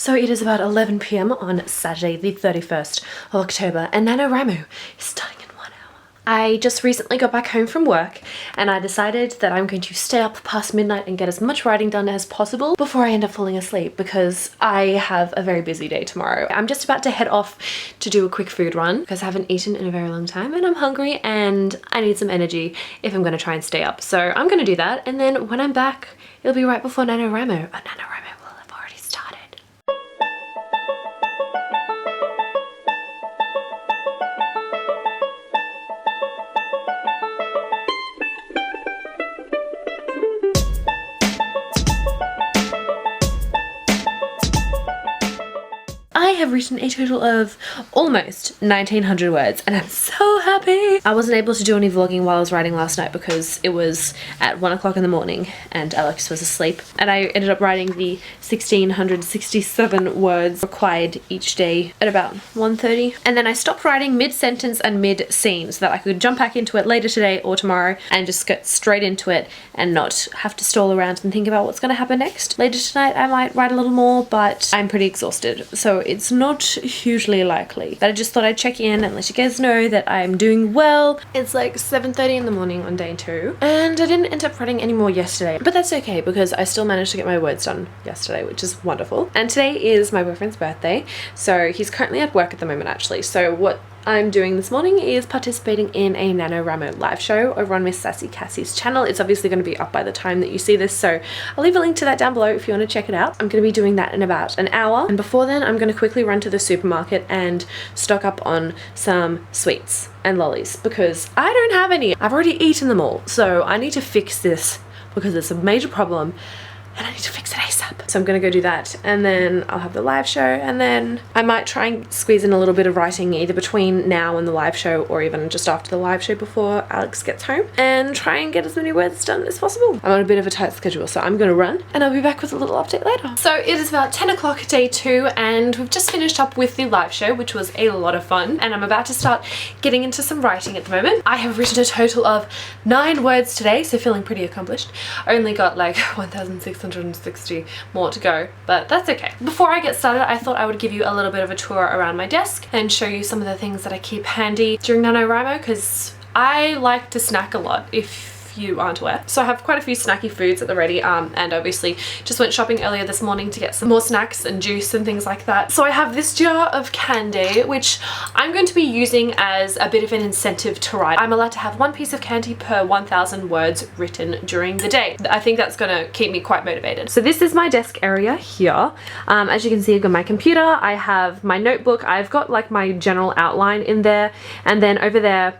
So it is about 11 p.m. on Saturday the 31st of October and NaNoWriMo is starting in 1 hour. I just recently got back home from work and I decided that I'm going to stay up past midnight and get as much writing done as possible before I end up falling asleep because I have a very busy day tomorrow. I'm just about to head off to do a quick food run because I haven't eaten in a very long time and I'm hungry and I need some energy if I'm going to try and stay up. So I'm going to do that, and then when I'm back it'll be right before NaNoWriMo. Oh, NaNoWriMo will have already started. I have written a total of almost 1900 words and I'm so happy. I wasn't able to do any vlogging while I was writing last night because it was at 1 o'clock in the morning and Alex was asleep, and I ended up writing the 1667 words required each day at about 1:30, and then I stopped writing mid-sentence and mid-scene so that I could jump back into it later today or tomorrow and just get straight into it and not have to stall around and think about what's going to happen next. Later tonight I might write a little more, but I'm pretty exhausted, so it's not hugely likely. But I just thought I'd check in and let you guys know that I'm doing well. It's like 7:30 in the morning on day 2 and I didn't end up writing any more yesterday, but that's okay because I still managed to get my words done yesterday, which is wonderful. And today is my boyfriend's birthday, so he's currently at work at the moment actually. So what I'm doing this morning is participating in a NaNoWriMo live show over on Miss Sassy Cassie's channel. It's obviously going to be up by the time that you see this, so I'll leave a link to that down below if you want to check it out. I'm going to be doing that in about an hour, and before then I'm going to quickly run to the supermarket and stock up on some sweets and lollies because I don't have any. I've already eaten them all, so I need to fix this because it's a major problem and I need to fix it ASAP. So I'm gonna go do that, and then I'll have the live show, and then I might try and squeeze in a little bit of writing either between now and the live show or even just after the live show before Alex gets home, and try and get as many words done as possible. I'm on a bit of a tight schedule, so I'm gonna run and I'll be back with a little update later. So it is about 10 o'clock day 2 and we've just finished up with the live show, which was a lot of fun, and I'm about to start getting into some writing at the moment. I have written a total of 9 words today, so feeling pretty accomplished. I only got like 1,660 more to go, but that's okay. Before I get started, I thought I would give you a little bit of a tour around my desk and show you some of the things that I keep handy during NaNoWriMo because I like to snack a lot, if you aren't aware. So I have quite a few snacky foods at the ready, and obviously just went shopping earlier this morning to get some more snacks and juice and things like that. So I have this jar of candy which I'm going to be using as a bit of an incentive to write. I'm allowed to have 1 piece of candy per 1,000 words written during the day. I think that's gonna keep me quite motivated. So this is my desk area here. As you can see, I've got my computer, I have my notebook, I've got like my general outline in there, and then over there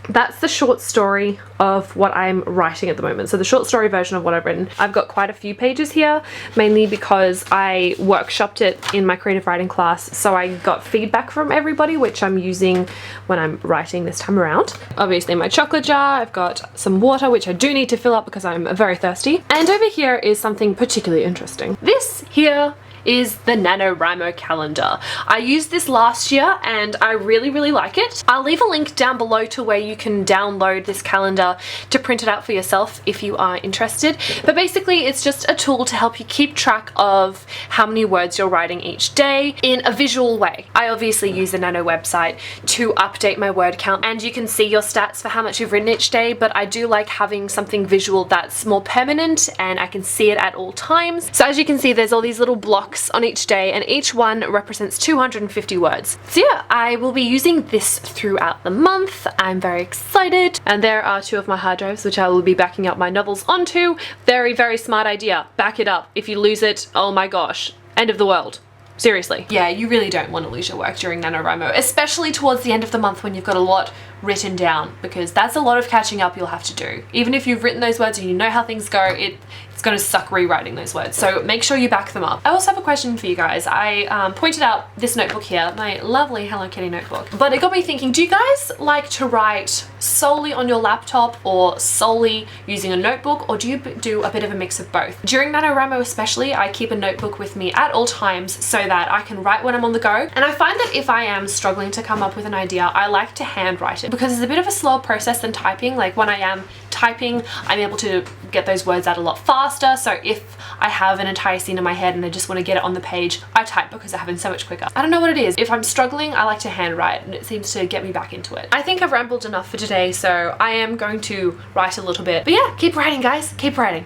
that's the short story of what I'm writing at the moment. So the short story version of what I've written. I've got quite a few pages here, mainly because I workshopped it in my creative writing class, so I got feedback from everybody, which I'm using when I'm writing this time around. Obviously my chocolate jar, I've got some water, which I do need to fill up because I'm very thirsty. And over here is something particularly interesting. This here is the NaNoWriMo calendar. I used this last year and I really like it. I'll leave a link down below to where you can download this calendar to print it out for yourself if you are interested. But basically it's just a tool to help you keep track of how many words you're writing each day in a visual way. I obviously use the Nano website to update my word count, and you can see your stats for how much you've written each day, but I do like having something visual that's more permanent and I can see it at all times. So as you can see, there's all these little blocks on each day and each one represents 250 words. So yeah, I will be using this throughout the month. I'm very excited, and there are 2 of my hard drives which I will be backing up my novels onto. Very smart idea. Back it up. If you lose it, oh my gosh, end of the world. Seriously. Yeah, you really don't want to lose your work during NaNoWriMo, especially towards the end of the month when you've got a lot written down, because that's a lot of catching up you'll have to do. Even if you've written those words and you know how things go, it's going to suck rewriting those words, so make sure you back them up. I also have a question for you guys. I pointed out this notebook here, my lovely Hello Kitty notebook, but it got me thinking, do you guys like to write solely on your laptop or solely using a notebook, or do you do a bit of a mix of both? During NaNoWriMo especially, I keep a notebook with me at all times so that I can write when I'm on the go, and I find that if I am struggling to come up with an idea, I like to handwrite it because it's a bit of a slower process than typing. Like when I am typing, I'm able to get those words out a lot faster. So if I have an entire scene in my head and I just want to get it on the page, I type because it happens so much quicker. I don't know what it is. If I'm struggling, I like to handwrite and it seems to get me back into it. I think I've rambled enough for today, so I am going to write a little bit. But yeah, keep writing, guys. Keep writing.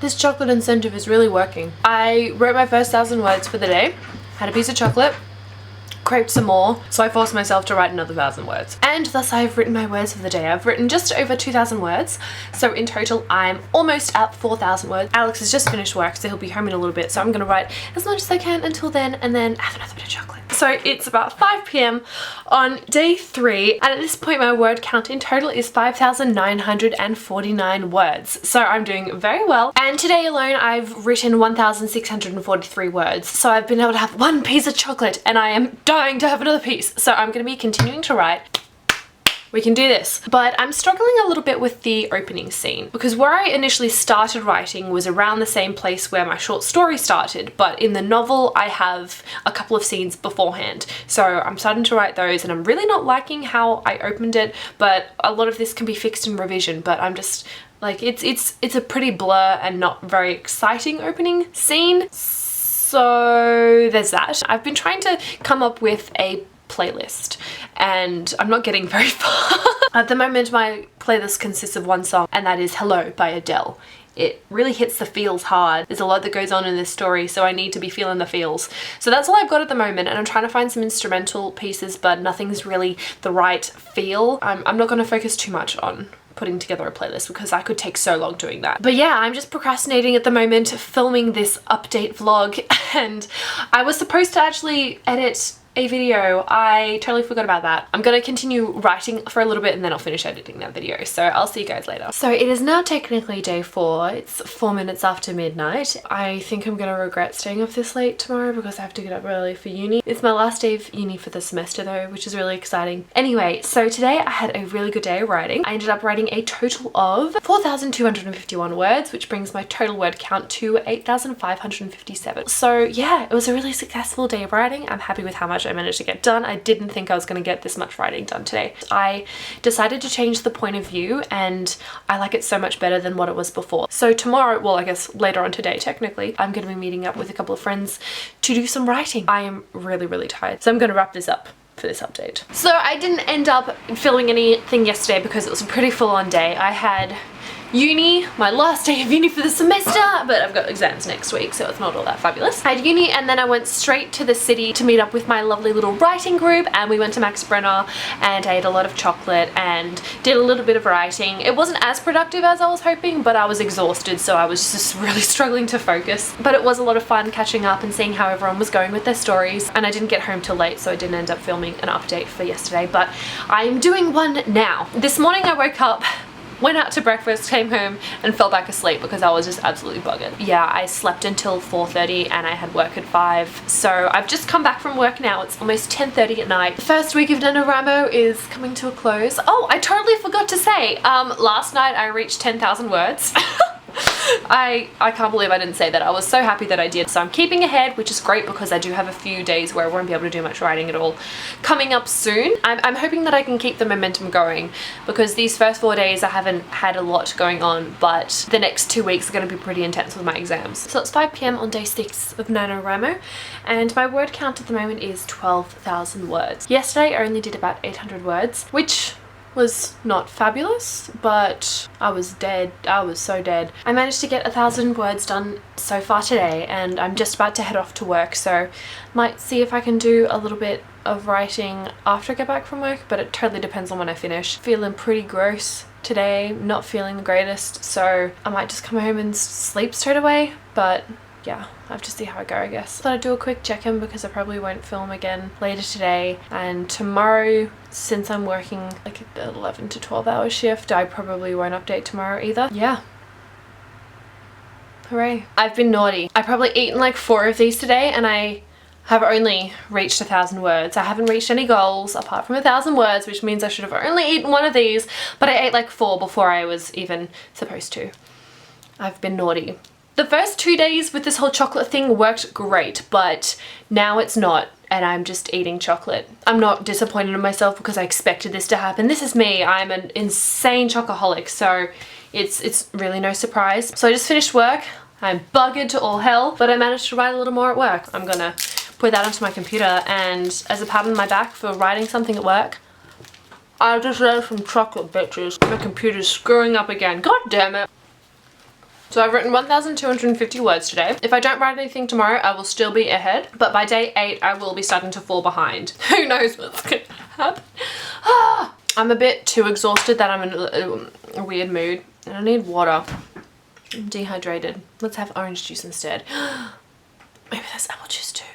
This chocolate incentive is really working. I wrote my first 1,000 words for the day, had a piece of chocolate, craved some more, so I forced myself to write another 1,000 words. And thus I've written my words for the day. I've written just over 2,000 words, so in total I'm almost at 4,000 words. Alex has just finished work, so he'll be home in a little bit, so I'm gonna write as much as I can until then and then have another bit of chocolate. So it's about 5 p.m. on day 3, and at this point my word count in total is 5,949 words. So I'm doing very well. And today alone I've written 1,643 words. So I've been able to have one piece of chocolate and I am dying to have another piece. So I'm going to be continuing to write. We can do this. But I'm struggling a little bit with the opening scene because where I initially started writing was around the same place where my short story started, but in the novel I have a couple of scenes beforehand. So I'm starting to write those and I'm really not liking how I opened it, but a lot of this can be fixed in revision, but I'm just like, it's a pretty blur and not very exciting opening scene. So there's that. I've been trying to come up with a playlist and I'm not getting very far. At the moment my playlist consists of one song, and that is Hello by Adele. It really hits the feels hard. There's a lot that goes on in this story, so I need to be feeling the feels. So that's all I've got at the moment, and I'm trying to find some instrumental pieces, but nothing's really the right feel. I'm not going to focus too much on putting together a playlist because I could take so long doing that. But yeah, I'm just procrastinating at the moment, filming this update vlog, and I was supposed to actually edit a video. I totally forgot about that. I'm gonna continue writing for a little bit and then I'll finish editing that video. So I'll see you guys later. So it is now technically day 4. It's 4 minutes after midnight. I think I'm gonna regret staying up this late tomorrow because I have to get up early for uni. It's my last day of uni for the semester though, which is really exciting. Anyway, so today I had a really good day of writing. I ended up writing a total of 4,251 words, which brings my total word count to 8,557. So yeah, it was a really successful day of writing. I'm happy with how much I managed to get done. I didn't think I was going to get this much writing done today. I decided to change the point of view and I like it so much better than what it was before. So tomorrow, well I guess later on today technically, I'm going to be meeting up with a couple of friends to do some writing. I am really tired, so I'm going to wrap this up for this update. So I didn't end up filming anything yesterday because it was a pretty full-on day. I had uni, my last day of uni for the semester, but I've got exams next week, so it's not all that fabulous. I had uni and then I went straight to the city to meet up with my lovely little writing group, and we went to Max Brenner and I ate a lot of chocolate and did a little bit of writing. It wasn't as productive as I was hoping, but I was exhausted, so I was just really struggling to focus. But it was a lot of fun catching up and seeing how everyone was going with their stories, and I didn't get home till late, so I didn't end up filming an update for yesterday, but I'm doing one now. This morning I woke up, went out to breakfast, came home and fell back asleep because I was just absolutely buggered. Yeah, I slept until 4:30 and I had work at 5. So I've just come back from work now. It's almost 10:30 at night. The first week of NaNoWriMo is coming to a close. Oh, I totally forgot to say, last night I reached 10,000 words. I can't believe I didn't say that. I was so happy that I did. So I'm keeping ahead, which is great because I do have a few days where I won't be able to do much writing at all coming up soon. I'm hoping that I can keep the momentum going because these first 4 days I haven't had a lot going on, but the next 2 weeks are going to be pretty intense with my exams. So it's 5 p.m. on day 6 of NaNoWriMo and my word count at the moment is 12,000 words. Yesterday I only did about 800 words, which was not fabulous, but I was dead. I was so dead. I managed to get 1,000 words done so far today and I'm just about to head off to work, so might see if I can do a little bit of writing after I get back from work, but it totally depends on when I finish. Feeling pretty gross today, not feeling the greatest, so I might just come home and sleep straight away, but yeah, I have to see how I go, I guess. Thought I'd do a quick check-in because I probably won't film again later today, and tomorrow, since I'm working like an 11 to 12 hour shift, I probably won't update tomorrow either. Yeah. Hooray. I've been naughty. I've probably eaten like 4 of these today and I have only reached 1,000 words. I haven't reached any goals apart from 1,000 words, which means I should have only eaten 1 of these, but I ate like 4 before I was even supposed to. I've been naughty. The first 2 days with this whole chocolate thing worked great, but now it's not and I'm just eating chocolate. I'm not disappointed in myself because I expected this to happen. This is me. I'm an insane chocoholic, so it's really no surprise. So I just finished work. I'm buggered to all hell, but I managed to write a little more at work. I'm gonna put that onto my computer, and as a pat on my back for writing something at work, I just love some chocolate, bitches. My computer's screwing up again. God damn it. So I've written 1,250 words today. If I don't write anything tomorrow, I will still be ahead, but by day 8, I will be starting to fall behind. Who knows what's gonna happen? I'm a bit too exhausted that I'm in a weird mood, and I need water. I'm dehydrated. Let's have orange juice instead. Maybe there's apple juice too.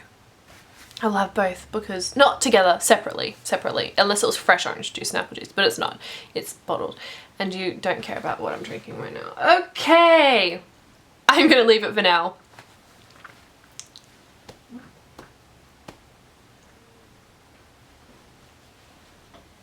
I will have both because, not together, separately, unless it was fresh orange juice and apple juice, but it's not. It's bottled. And you don't care about what I'm drinking right now. Okay, I'm gonna leave it for now.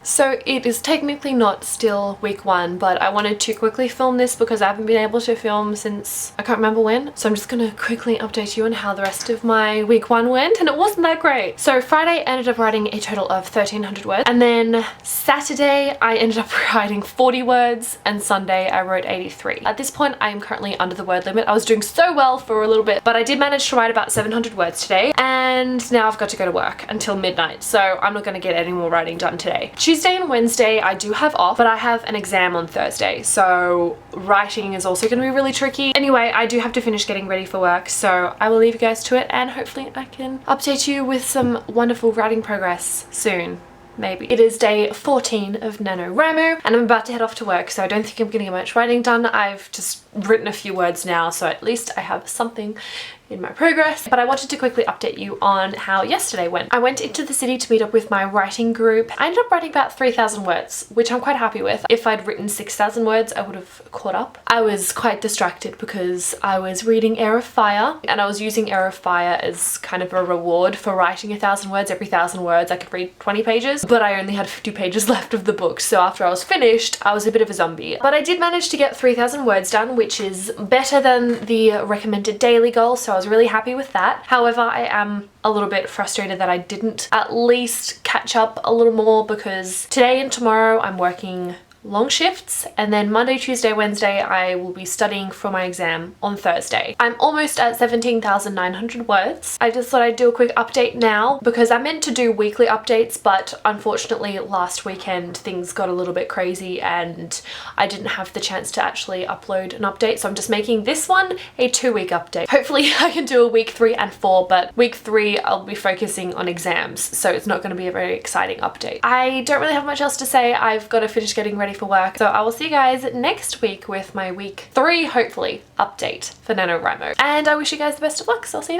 So it is technically not still week 1, but I wanted to quickly film this because I haven't been able to film since I can't remember when. So I'm just gonna quickly update you on how the rest of my week 1 went, and it wasn't that great. So Friday I ended up writing a total of 1,300 words, and then Saturday I ended up writing 40 words, and Sunday I wrote 83. At this point I am currently under the word limit. I was doing so well for a little bit, but I did manage to write about 700 words today, and now I've got to go to work until midnight, so I'm not gonna get any more writing done today. Tuesday and Wednesday I do have off, but I have an exam on Thursday, so writing is also going to be really tricky. Anyway, I do have to finish getting ready for work, so I will leave you guys to it, and hopefully I can update you with some wonderful writing progress soon. Maybe. It is day 14 of NaNoWriMo, and I'm about to head off to work, so I don't think I'm going to get much writing done. I've just written a few words now, so at least I have something in my progress. But I wanted to quickly update you on how yesterday went. I went into the city to meet up with my writing group. I ended up writing about 3,000 words, which I'm quite happy with. If I'd written 6,000 words, I would have caught up. I was quite distracted because I was reading Air of Fire, and I was using Air of Fire as kind of a reward for writing 1,000 words. Every 1,000 words I could read 20 pages, but I only had 50 pages left of the book, so after I was finished, I was a bit of a zombie. But I did manage to get 3,000 words done, which is better than the recommended daily goal, so I was really happy with that. However, I am a little bit frustrated that I didn't at least catch up a little more, because today and tomorrow I'm working long shifts, and then Monday, Tuesday, Wednesday I will be studying for my exam on Thursday. I'm almost at 17,900 words. I just thought I'd do a quick update now because I meant to do weekly updates, but unfortunately last weekend things got a little bit crazy and I didn't have the chance to actually upload an update, so I'm just making this one a 2-week update. Hopefully I can do a week 3 and 4, but week 3 I'll be focusing on exams, so it's not going to be a very exciting update. I don't really have much else to say. I've got to finish getting ready for work, so I will see you guys next week with my week 3, hopefully, update for NaNoWriMo. And I wish you guys the best of luck, so I'll see you then.